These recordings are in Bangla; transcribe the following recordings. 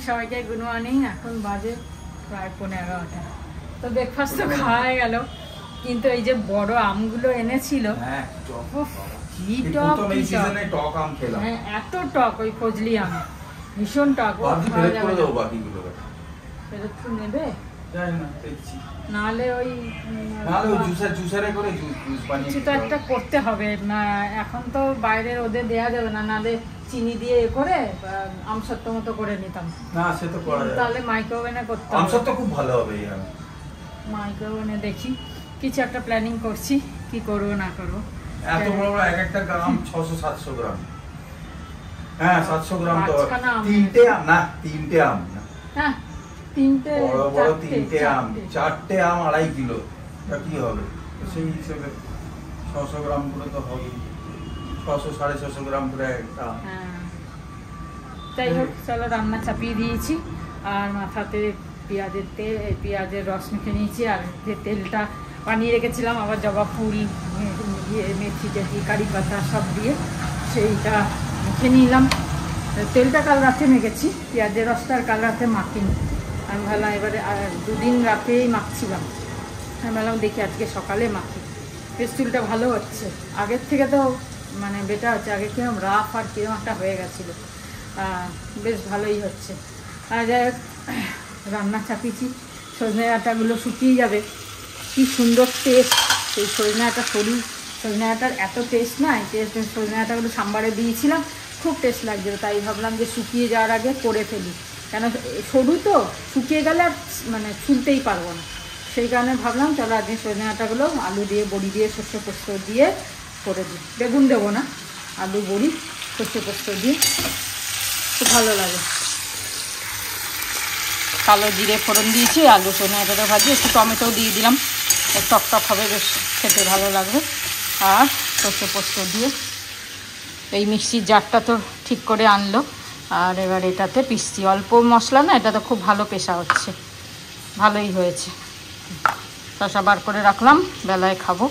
সবাইকে গুড মর্নিং। এখন বাজে প্রায় 11:15। তো ব্রেকফাস্ট তো খাওয়া হয়ে গেল, কিন্তু এই যে বড় আমগুলো এনেছিল, কি টক, হ্যাঁ এত টক, ওই ফজলি আম ভীষণ টক। ফেরত তো নেবে নাহলে ওই কিছু তো একটা করতে হবে। এখন তো বাইরে ওদের দেয়া যাবে না, নাহলে চিনি দিয়ে এ করে আমসত্ব মতো করে নিতাম। না সে তো করা যাবে, তাহলে মাইক্রোওভেনে করতে হবে। আমসত্ব খুব ভালো হবে। মাইক্রোওভেনে দেখি কিছু একটা প্ল্যানিং করছি, কি করব না করব। এত বড় বড় এক একটা গ্রাম 600-700 গ্রাম। হ্যাঁ 700 গ্রাম তো তিনটে আম না, তিনটে আম না, হ্যাঁ তিনটে বড় বড় তিনটে আম, চারটে আম 2.5 কিলো, তা কি হবে সেই হিসেবে 600 গ্রাম করে তো হবে, 600-650 গ্রাম করে একটা। হ্যাঁ যাই হোক, চলো রান্না চাপিয়ে দিয়েছি, আর মাথাতে পেঁয়াজের রস মেখে নিয়েছি, আর যে তেলটা বানিয়ে রেখেছিলাম আবার জবা ফুল, মেথি টেথি, কারি পাতা সব দিয়ে সেইটা মেখে নিলাম। তেলটা কাল রাতে মেখেছি, পেঁয়াজের রসটা আর কাল রাতে মাখিনি। আমি ভাবলাম এবারে 2 দিন রাতেই মাখছিলাম, আমি ভাবলাম দেখি আজকে সকালে মাখি। বেশ চুলটা ভালো হচ্ছে, আগের থেকে তো মানে বেটার হচ্ছে। আগে কিরম রাফ আর কিরম একটা হয়ে গেছিলো, বেশ ভালোই হচ্ছে। আর যাই হোক, রান্না চাপিয়েছি, সজনে ডাঁটাগুলো শুকিয়ে যাবে। কি সুন্দর টেস্ট সেই সজনে ডাঁটা, সরু সজনে ডাঁটার এত টেস্ট না। সজনে ডাঁটাগুলো সাম্বারে দিয়েছিলাম, খুব টেস্ট লাগছিল, তাই ভাবলাম যে শুকিয়ে যাওয়ার আগে করে ফেলি, কেন সরু তো শুকিয়ে গেলে আর মানে ছুলতেই পারবো না। সেই কারণে ভাবলাম চলো আজকে সজনে ডাঁটাগুলো আলু দিয়ে, বড়ি দিয়ে, সর্ষে পোস্ত দিয়ে করে দিই। বেগুন দেবো না, আলু, বড়ি, সর্ষে পোস্ত দিয়ে খুব ভালো লাগে। কালো জিরে ফোড়ন দিয়েছি, আলু সজনে ডাঁটাটা ভাজি, একটু টমেটো দিয়ে দিলাম, টক টক হবে, বেশ খেতে ভালো লাগবে। আর সর্ষে পোস্ত দিয়ে এই মিক্সির জারটা তো ঠিক করে আনলো, আর এবার এটাতে পিসছি। অল্প মশলা না, এটা তো খুব ভালো পেশা হচ্ছে, ভালোই হয়েছে। শশা বার করে রাখলাম, বেলায় খাবো।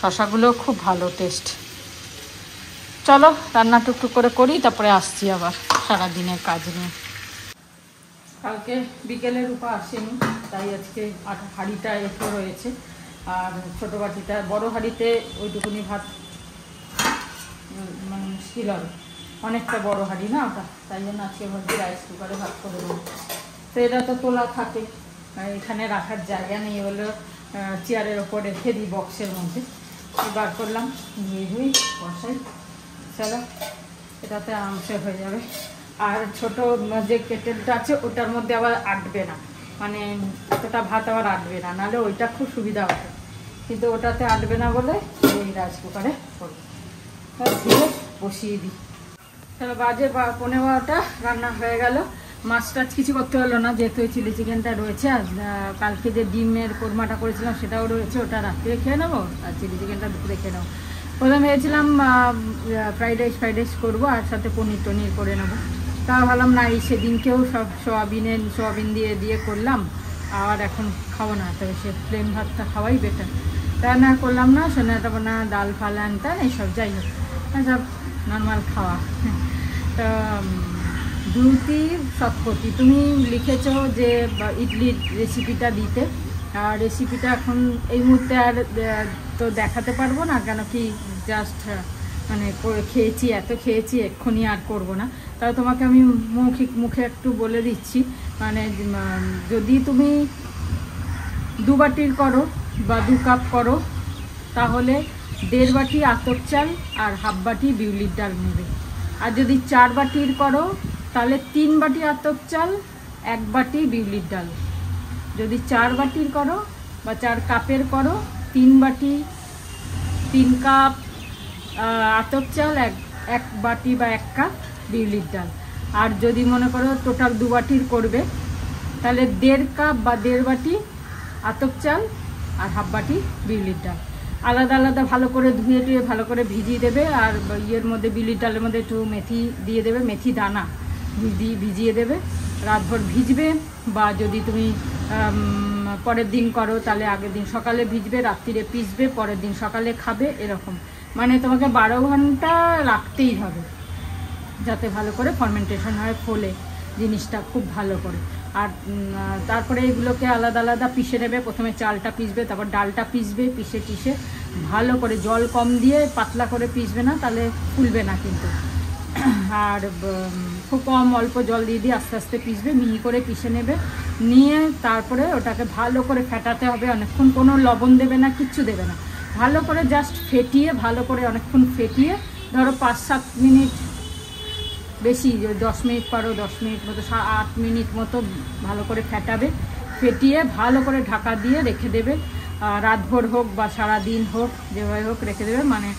শশাগুলো খুব ভালো টেস্ট। চলো রান্না টুকটুক করে করি, তারপরে আসছি আবার সারাদিনের কাজ নিয়ে। কালকে বিকেলের রূপা আসেনি, তাই আজকে হাঁড়িটা একটু রয়েছে, আর ছোটো বাটিটা, বড় হাঁড়িতে ওইটুকুনি ভাত মানে মুশকিল হবে, অনেকটা বড় হাঁড়ি না ওটা, তাই জন্য আজকে ভাবছি রাইস কুকারে ভাত করে দেবো। তো এটা তো তোলা থাকে, এখানে রাখার জায়গা নেই, বলে চেয়ারের ওপর রেখে দিই বক্সের মধ্যে। বার করলাম, ধুয়ে ধুই বসাই, চলো এটাতে আরামসে হয়ে যাবে। আর ছোটো যে কেটেলটা আছে ওটার মধ্যে আবার আটবে না, মানে এতটা ভাত আবার আটবে না, নাহলে ওইটা খুব সুবিধা হবে, কিন্তু ওটাতে আটবে না বলে এই রাইস কুকারে করবো। ধুয়ে বসিয়ে দিই। তাহলে বাজে 11:15, রান্না হয়ে গেল। মাছ টাছ কিছু করতে হলো না, যেহেতু ওই চিলি চিকেনটা রয়েছে, আর কালকে যে ডিমের কোরমাটা করেছিলাম সেটাও রয়েছে, ওটা রাত্রে খেয়ে নেবো, আর চিলি চিকেনটা দুপুরে খেয়ে নেবো। প্রথমে ভেবেছিলাম ফ্রাইড রাইস করবো, আর সাথে পনির টনির করে নেবো। তা ভাবলাম না, এই সেদিনকেও সব সোয়াবিন দিয়ে করলাম, আর এখন খাবো না, তবে সে প্লেন ভাতটা খাওয়াই বেটার। তা না করলাম না, সোনাটা বানা, ডাল ফাল আনতাম, এইসব যাই হোক সব নর্মাল খাওয়া। তো দ্রুতি শতপথী, তুমি লিখেছো যে ইডলির রেসিপিটা দিতে, আর রেসিপিটা এখন এই মুহূর্তে আর তো দেখাতে পারবো না, কেন কি জাস্ট মানে খেয়েছি, এত খেয়েছি, এক্ষুনি আর করবো না। তাহলে তোমাকে আমি মুখে একটু বলে দিচ্ছি, মানে যদি তুমি 2 বাটির করো বা 2 কাপ করো, তাহলে 1.5 বাটি আতপ চাল আর 1/2 বাটি বিউলির ডাল নেবে। আর যদি 4 বাটির করো, তাহলে 3 বাটি আতপ চাল, 1 বাটি বিউলির ডাল। যদি 4 বাটির করো বা 4 কাপের করো, 3 কাপ আতপ চাল, 1 বাটি বা 1 কাপ বিউলির ডাল। আর যদি মনে করো টোটাল 2 বাটির করবে, তাহলে 1.5 কাপ বা 1.5 বাটি আতপ চাল আর 1/2 বাটি বিউলির ডাল। আলাদা আলাদা ভালো করে ধুয়ে টুয়ে ভালো করে ভিজিয়ে দেবে, আর ইয়ের মধ্যে বিউলির ডালের মধ্যে একটু মেথি দিয়ে দেবে, মেথি দানা ভিজিয়ে দেবে, রাতভর ভিজবে। বা যদি তুমি পরের দিন করো, তাহলে আগের দিন সকালে ভিজবে, রাত্রিরে পিসবে, পরের দিন সকালে খাবে, এরকম। মানে তোমাকে 12 ঘন্টা রাখতেই হবে, যাতে ভালো করে ফার্মেন্টেশন হয়, ফোলে। জিনিসটা খুব ভালো করে। আর তারপরে এগুলোকে আলাদা আলাদা পিষে নেবে। প্রথমে চালটা পিষবে, তারপর ডালটা পিষবে, পিষে ভালো করে জল কম দিয়ে পাতলা করে পিষবে না, তাহলে ফুলবে না কিন্তু। আর খুব কম অল্প জল দিয়ে আস্তে আস্তে পিষবে, মিহি করে পিষে নেবে। নিয়ে তারপরে ওটাকে ভালো করে ফেটাতে হবে অনেকক্ষণ। কোনো লবণ দেবে না, কিচ্ছু দেবে না, ভালো করে জাস্ট ফেটিয়ে, ভালো করে অনেকক্ষণ ফেটিয়ে, ধরো 5-7 মিনিট, বেশি 10 মিনিট পারো, 10 মিনিট মতো, 8 মিনিট মতো ভালো করে ফেটাবে। ফেটিয়ে ভালো করে ঢাকা দিয়ে রেখে দেবে। রাতভর হোক বা সারাদিন হোক, যেভাবে হোক রেখে দেবে। মানে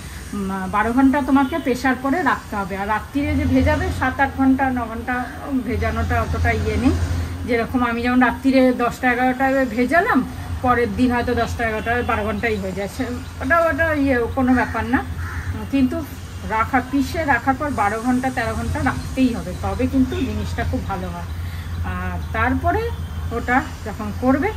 12 ঘন্টা তোমাকে প্রেশার করে রাখতে হবে। আর রাত্রিরে যে ভেজাবে 7-8 ঘন্টা 9 ঘন্টা ভেজানোটা অতটা ইয়ে নেই। যেরকম আমি যেমন রাত্রিরে 10টা-11টায় ভেজালাম, পরের দিন হয়তো 10টা-11টায় 12 ঘন্টাই হয়ে যায়, ওটা ইয়ে কোনো ব্যাপার না। কিন্তু পিষে রাখার পর 12 ঘন্টা 13 ঘন্টা রাখতেই হবে, তবে কিন্তু জিনিসটা খুব ভালো হয়। আর তারপরে ওটা যখন করবে,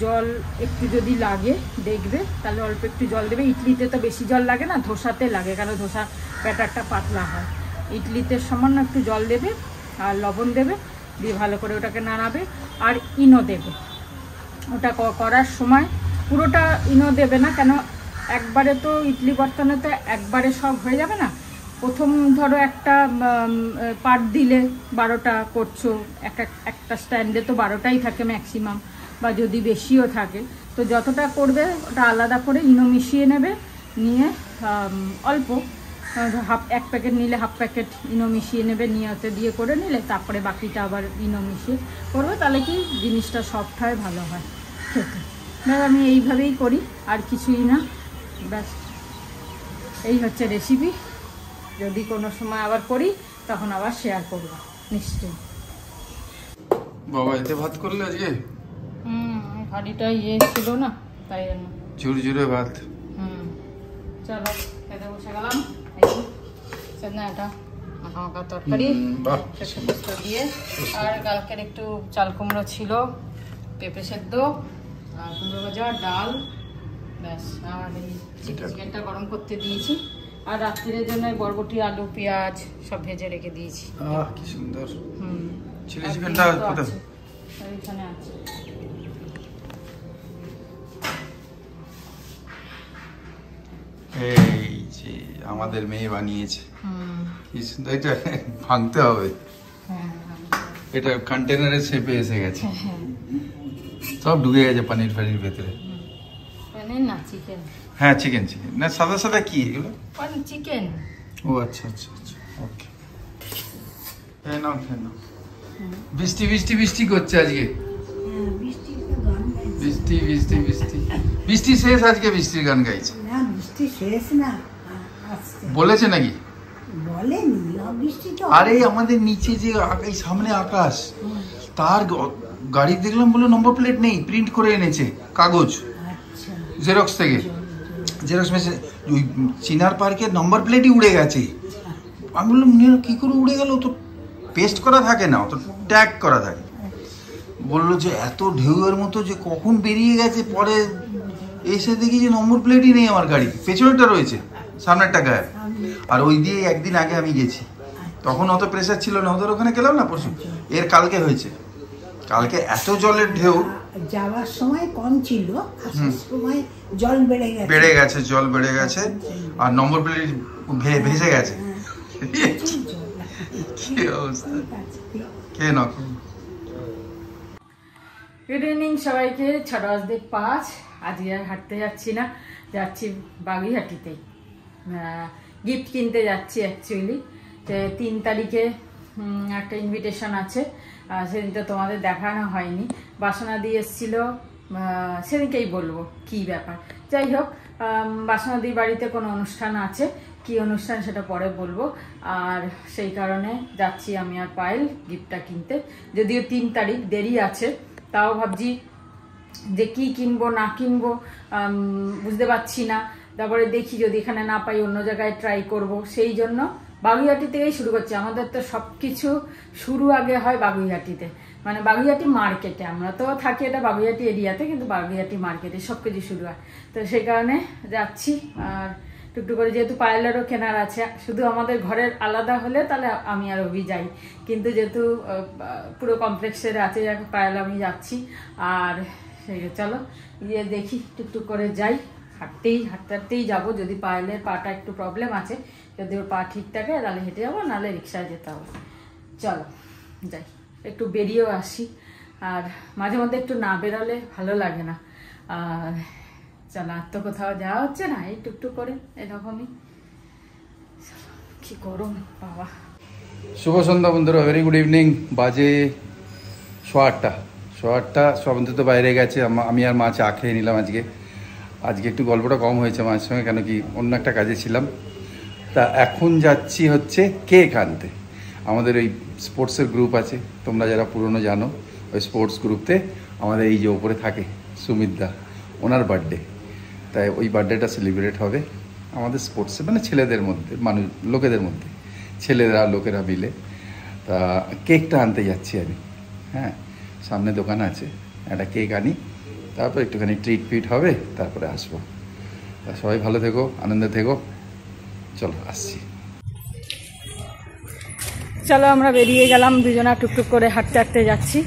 জল একটু যদি লাগে দেখবে, তাহলে অল্প একটু জল দেবে। ইডলিতে তো বেশি জল লাগে না, ধোসাতে লাগে, কারণ ধোসা ব্যাটারটা পাতলা হয়। ইডলিতে সামান্য একটু জল দেবে আর লবণ দেবে, দিয়ে ভালো করে ওটাকে নাড়াবে। আর ইনো দেবে। ওটা করার সময় পুরোটা ইনো দেবে না, কেন একবারে তো ইডলি বর্তনেতে একবারে সব হয়ে যাবে না। প্রথম ধরো একটা পার্ট দিলে 12টা করছো, একটা স্ট্যান্ডে তো 12টাই থাকে ম্যাক্সিমাম, বা যদি বেশিও থাকে, তো যতটা করবে ওটা আলাদা করে ইনো মিশিয়ে নেবে। নিয়ে অল্প 1 প্যাকেট নিলে 1/2 প্যাকেট ইনো মিশিয়ে নেবে, নিয়ে ওতে দিয়ে করে নিলে, তারপরে বাকিটা আবার ইনো মিশিয়ে করবে। তাহলে কি জিনিসটা সফট হয়, ভালো হয় খেতে। ব্যাস আমি এইভাবেই করি, আর কিছুই না। ব্যাস এই হচ্ছে রেসিপি। যদি কোনো সময় আবার করি তখন আবার শেয়ার করব নিশ্চয়ই। বাবা এতে ভাত করলে আজকে? হাঁড়িটা ইয়ে ছিল না, তাই জন্য ঝুরঝুরে ভাত। চলো খেতে বসে গেলাম। এটা মাখা তরকারি দিয়ে, আর কালকের একটু চাল কুমড়ো ছিল, পেঁপে সেদ্ধ, আর কুমড়ো ভাজা, ডাল, ব্যাস। আর এই চিকেনটা গরম করতে দিয়েছি। আর রাত্রির জন্য বরবটি, আলু, পেঁয়াজ সব ভেজে রেখে দিয়েছি। কি সুন্দর। চিলি চিকেনটা কোথায়? এইখানে আছে। এই যে আমাদের মেয়ে বানিয়েছে, কি সুন্দর। এটা ভাঙতে হবে, এটা কন্টেনারের শেপে এসে গেছে, সব ঢুকে গেছে পানির ফানির ভেতরে। না চিকেন, হ্যাঁ চিকেন না, সাদা সাদা কি এগুলো? চিকেন। ও আচ্ছা আচ্ছা আচ্ছা, ওকে। হ্যাঁ নাও হ্যাঁ নাও। বৃষ্টি বৃষ্টি বৃষ্টি করছে আজকে, বৃষ্টি বৃষ্টি বৃষ্টি বৃষ্টি শেষ আজকে, বৃষ্টির গান গাইছে। না বৃষ্টি শেষ না, বলেছে নাকি? বলেনি বৃষ্টি তো। আরে আমাদের নিচে যে এই সামনে আকাশ, তার গাড়ি দেখলাম বলে নম্বর প্লেট নেই, প্রিন্ট করে এনেছে কাগজ, জেরক্স থেকে, জেরক্স মেশিন। ওই চিনার পার্কের নম্বর প্লেটই উড়ে গেছে। আমি বললাম কি করে উড়ে গেল, তো পেস্ট করা থাকে না, তো ট্যাগ করা থাকে। বললো যে এত ঢেউয়ের মতো যে কখন বেরিয়ে গেছে, পরে এসে দেখি যে নম্বর প্লেটই নেই আমার গাড়ি, পেছনেরটা রয়েছে, সামনেরটা গায়ে। আর ওই দিয়ে একদিন আগে আমি গেছি, তখন অত প্রেশার ছিল না, ওদের ওখানে গেলাম না পরশু, এর কালকে হয়েছে। কালকে এত জলের ঢেউ, যাওয়ার সময় কম ছিল, আসার সময় জল বেড়ে গেছে, জল বেড়ে গেছে, আর নম্বর প্লেট ভেসে গেছে। কি অবস্থা, কে না। গুড ইভিনিং সবাইকে। 6:05। আজকে আর হাঁটতে যাচ্ছি না, যাচ্ছি বাগুইহাটিতেই, গিফট কিনতে যাচ্ছি অ্যাকচুয়ালি। 3 তারিখে একটা ইনভিটেশন আছে, সেদিনটা তোমাদের দেখানো হয়নি। বাসনা দিয়ে এসেছিলো, সেদিনকেই বলবো কি ব্যাপার। যাই হোক, বাসনাদির বাড়িতে কোনো অনুষ্ঠান আছে, কি অনুষ্ঠান সেটা পরে বলবো। আর সেই কারণে যাচ্ছি আমি আর পায়েল গিফটটা কিনতে। যদিও 3 তারিখ, দেরি আছে, তাও ভাবছি যে কি কিনবো না কিনবো বুঝতে পারছি না। তারপরে দেখি যদি এখানে না পাই অন্য জায়গায় ট্রাই করব। সেই জন্য বাগুইহাটি থেকেই শুরু করছি। আমাদের তো সব কিছু শুরু আগে হয় বাগুইহাটিতে, মানে বাগুইহাটি মার্কেটে। আমরা তো থাকি এটা বাগুইহাটি এরিয়াতে, কিন্তু বাগুইহাটি মার্কেটে সব কিছু শুরু হয়। তো সেই কারণে যাচ্ছি। আর টুকটুক করে, যেহেতু পায়েলেরও কেনার আছে, শুধু আমাদের ঘরের আলাদা হলে তাহলে আমি আর অভি যাই, কিন্তু যেহেতু পুরো কমপ্লেক্সের আছে পায়েল আমি যাচ্ছি। আর সেই চলো গিয়ে দেখি, টুকটুক করে যাই, হাঁটতেই যাবো। যদি পায়েলের পাটা একটু প্রবলেম আছে, যদি ওর পা ঠিক থাকে তাহলে হেঁটে যাবো, নাহলে রিক্সায় যেতে হবে। চলো যাই, একটু বেরিয়েও আসি। আর মাঝে মধ্যে একটু না বেরোলে ভালো লাগে না। আর চলো, আর তো কোথাও যাওয়া হচ্ছে না, এই টুকটুক করে এরকমই। কি গরম বাবা। শুভ সন্ধ্যা বন্ধুরা, ভেরি গুড ইভিনিং। বাজে 8:30। সব তো বাইরে গেছে, আমি আর মা চা খেয়ে নিলাম। আজকে একটু গল্পটা কম হয়েছে মায়ের সঙ্গে, কেন কি অন্য একটা কাজে ছিলাম। তা এখন যাচ্ছি হচ্ছে কেক আনতে। আমাদের ওই স্পোর্টসের গ্রুপ আছে, তোমরা যারা পুরনো জানো, ওই স্পোর্টস গ্রুপতে আমাদের এই যে ওপরে থাকে সুমিতদা, ওনার বার্থডে। তাই ওই বার্থডেটা সেলিব্রেট হবে আমাদের স্পোর্টসে, মানে ছেলেদের মধ্যে, লোকেদের মধ্যে, লোকেরা মিলে। তা কেকটা আনতে যাচ্ছি আমি। হ্যাঁ, সামনে দোকান আছে, একটা কেক আনি, তারপর একটুখানি ট্রিট ফিট হবে, তারপরে আসবো। তা সবাই ভালো থেকো, আনন্দে থেকো। চলো আসছি। চলো আমরা বেরিয়ে গেলাম, দুজনা টুকটুক করে হাঁটতে যাচ্ছি,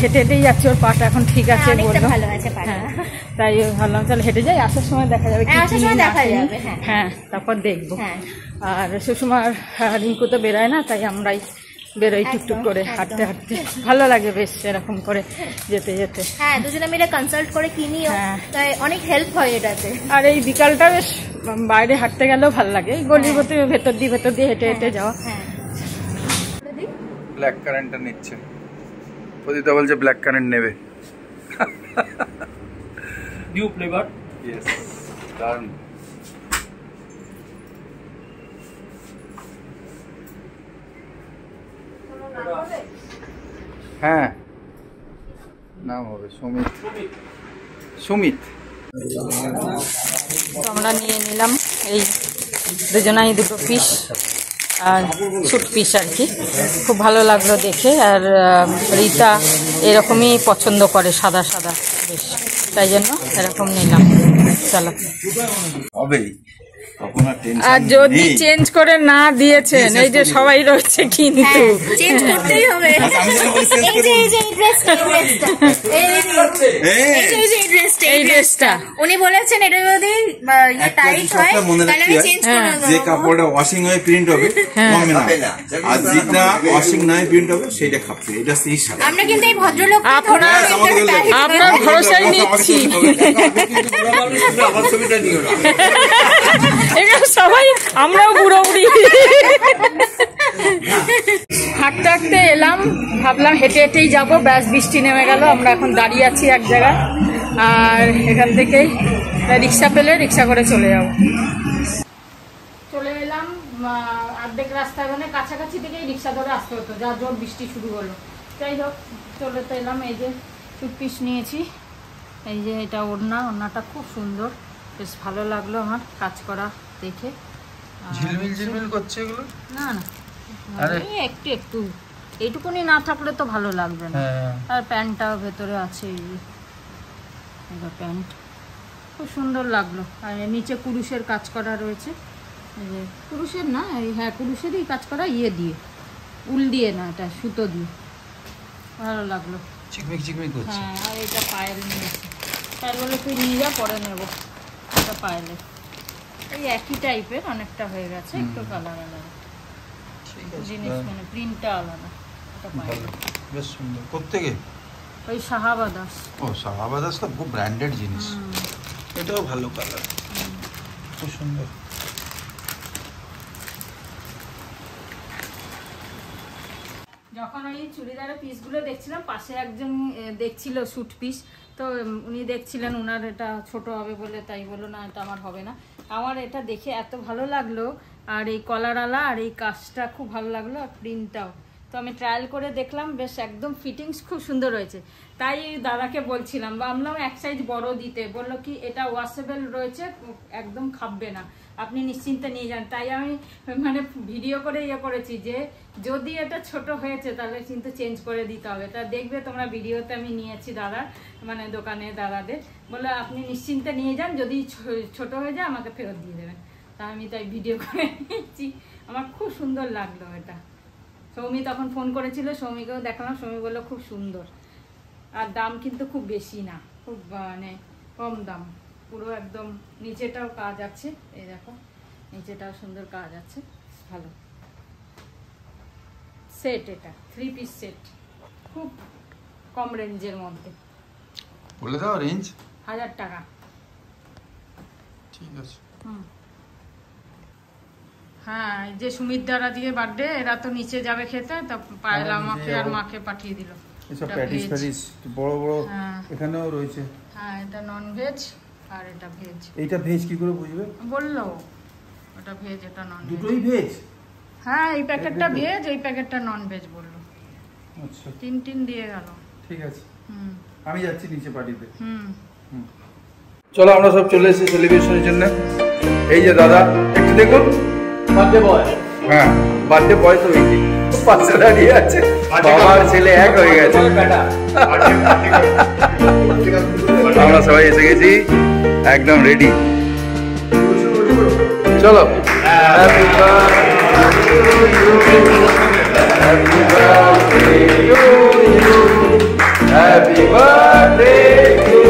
হেঁটেই যাচ্ছি। ওর পাটা এখন ঠিক আছে বললো, হ্যাঁ, তাই ভাবলাম চলো হেঁটে যাই, আসার সময় দেখা যাবে। হ্যাঁ, তারপর দেখবো। আর সুষমার রিঙ্কু তো বেরোয় না, তাই আমরাই বেরোই টুকটুক করে হাঁটতে। ভালো লাগে বেশ এরকম করে যেতে। হ্যাঁ, দুজনে মিলে কনসাল্ট করে কিনিও, তাই অনেক হেল্প হয় এটাতে। আর এই বিকালটা বেশ বাইরে হাঁটতে গেলেও ভালো লাগে, গলির ভেতর দিয়ে হেঁটে যাওয়া। ব্ল্যাক কারেন্টটা নিচ্ছে, প্রদীপদা বলছে ব্ল্যাক কারেন্ট নেবে। নিউ ফ্লেভার, ইয়েস, দারুণ। হ্যাঁ, নাম হবে সুমিত। আমরা নিয়ে নিলাম এই দুজনাই দুটো পিস, আর ছোট পিস আর কি। খুব ভালো লাগলো দেখে। আর রীতা এরকমই পছন্দ করে, সাদা বেশ, তাই জন্য এরকম নিলাম। চলো। আর যদি চেঞ্জ করে না দিয়েছেন, এই যে সবাই রয়েছে কিন্তু চেঞ্জ করতেই হবে। এই ড্রেসটা উনি বলেছেন এটা যদি টাইট হয় তাহলে আমি চেঞ্জ করে দেব। যে কাপড়টা ওয়াশিং হয়ে প্রিন্ট হবে কমে না, আর যেটা ওয়াশিং নয় প্রিন্ট হবে সেটা খাচ্ছে। এটা সেই সাথে আমরা কিন্তু এই ভদ্রলোক আপনার ভরসায় নিচ্ছি। আমার ছবিটা নিও না, এগুলো সবাই আমরাও বুড়ি হাঁটতে এলাম, ভাবলাম হেঁটেই যাবো, ব্যাস বৃষ্টি নেমে গেল। আমরা এখন দাঁড়িয়ে আছি এক জায়গায়, আর এখান থেকেই রিক্সা পেলে রিক্সা করে চলে এলাম। অর্ধেক রাস্তায়, মানে কাছাকাছি থেকেই রিক্সা ধরে আসতে হতো, যা জোর বৃষ্টি শুরু হলো। যাই হোক, চলে তো এলাম। এই যে টুথপিস নিয়েছি, এই যে এটা ওড়নাটা খুব সুন্দর, বেশ ভালো লাগলো আমার কাজ করা দেখে। ঝিলমিল করছে এগুলো। না একটু এইটুকুনি না থাকলে তো ভালো লাগবে না। আর প্যান্টটাও ভেতরে আছে, এটা প্যান্ট খুব সুন্দর লাগলো। আর নিচে কুরুশের কাজ করা রয়েছে, এই যে কুরুশের না, হ্যাঁ কুরুশেরই কাজ করা, দিয়ে উল দিয়ে না, এটা সুতো দিয়ে, ভালো লাগলো। চিকমিক করছে। হ্যাঁ, আর এটা পায়েল নিয়েছি, পায়েল বলে তুই নিয়ে যা, পরে নেবো। এটা পায়েলে এই একই টাইপের, অনেকটা হয়ে গেছে, একটু কালার আলাদা জিনিস, মানে প্রিন্টটা আলাদা। এটা পায়েল বেশ সুন্দর। কোত্থেকে? ওই শাহাবাদাস। ও, শাহাবাদাস তো খুব ব্র্যান্ডেড জিনিস। এটাও ভালো কালার, খুব সুন্দর। যখন ওই চুড়িদারের পিসগুলো দেখছিলাম, পাশে একজন দেখছিল স্যুট পিস, তো উনি দেখছিলেন, ওনার এটা ছোট হবে বলে, তাই বললো না এটা আমার হবে না। আমার এটা দেখে এত ভালো লাগলো, আর এই কলারওয়ালা আর এই কাজটা খুব ভালো লাগলো, আর প্রিন্টটাও। তো আমি ট্রায়াল করে দেখলাম, বেশ একদম ফিটিংস খুব সুন্দর হয়েছে। তাই দাদাকে বলছিলাম, ভাবলাম এক সাইজ বড় দিতে, বললো কি এটা ওয়াশেবল রয়েছে, একদম খাববে না, আপনি নিশ্চিন্তে নিয়ে যান। তাই আমি মানে ভিডিও করে করেছি যে যদি এটা ছোট হয়েছে তাহলে কিন্তু চেঞ্জ করে দিতে হবে। তা দেখবে তোমরা ভিডিওতে আমি নিয়েছি দাদার, মানে দোকানে দাদাদের, বলে আপনি নিশ্চিন্তে নিয়ে যান, যদি ছোট হয়ে যায় আমাকে ফেরত দিয়ে দেবেন। তা আমি তাই ভিডিও করে নিচ্ছি। আমার খুব সুন্দর লাগলো এটা। সৌমি তখন ফোন করেছিল, সৌমিকেও দেখালাম, সৌমি বললো খুব সুন্দর। আর দাম কিন্তু খুব বেশি না, খুব মানে কম দাম। পুরো একদম নিচেটাও কাজ আছে, এই দেখো নিচেটাও সুন্দর কাজ আছে, ভালো সেট। এটা 3 পিস সেট, খুব কম রেঞ্জের মধ্যে। বলে দাও রেঞ্জ। 1000 টাকা। ঠিক আছে। হ্যাঁ, এই যে সুমিত দ্বারা দিয়ে বার্থডে, এরা তো নিচে যাবে খেতে, তা পায়েলা আমাকে আর মাকে পাঠিয়ে দিল। এসব প্যাটিস প্যাটিস বড় বড় এখানেও রয়েছে। হ্যাঁ, এটা নন ভেজ আর এটা ভেজ। এইটা ভেজ কি করে বুঝবে? বললো ওটা ভেজ, এটা নন ভেজ। দুটোই ভেজ? হ্যাঁ, এই প্যাকেটটা ভেজ, এই প্যাকেটটা নন ভেজ বললো। আচ্ছা, 3 দিয়ে গেল। ঠিক আছে, হুম আমি যাচ্ছি নিচে পার্টিতে। হুম। চলো আমরা সব চলে এসেছি সেলিব্রেশনের জন্য। এই যে দাদা, একটু দেখুন, বার্থডে বয়। হ্যাঁ, বার্থডে বয় তো এই যে পাশে দাঁড়িয়ে আছে, বাবা আর ছেলে এক হয়ে গেছে। আমরা সবাই এসে গেছি, একদম রেডি। চলো, happy birthday to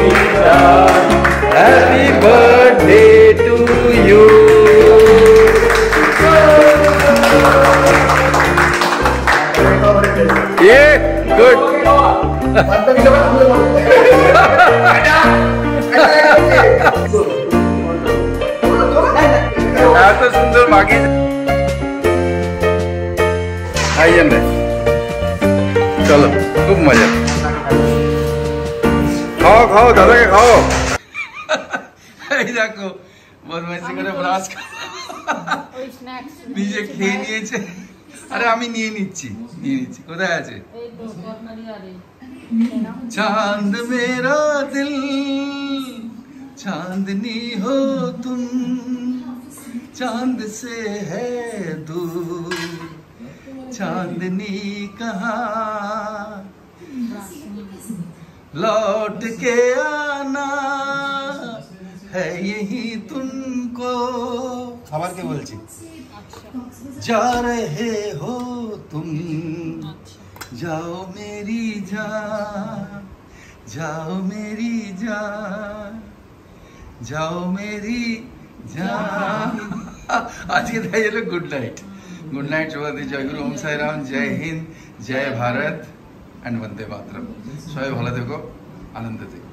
you, happy birthday to you. ये गुड। এত সুন্দর মাগি। আইয়েন রে, চলো, খুব মজা। খাও খাও, দাদাকে খাও। এই দেখো বদমাইশি করে ব্রাশ ওই স্ন্যাক্স নিজে খেয়ে নিয়েছে। আরে আমি নিয়ে নিচ্ছি। কোথায় আছে? এই তো তরকারি আর এই। चांद मेरा दिल चांदनी हो तुम, चांद से है दूर चांदनी कहाँ, लौट के आना है यही तुमको। खबर के बोलছি, जा रहे हो तुम, जाओ मेरी जान, जाओ मेरी जान, जाओ मेरी जान। আজকে তাই হলো গুড নাইট। গুড নাইট, শুভরাত্রি, জয় গুরু, ওম সাই রাম, জয় হিন্দ, জয় ভারত অ্যান্ড বন্দে মাতরম। সবাই ভালো থেকো, আনন্দ থেকো।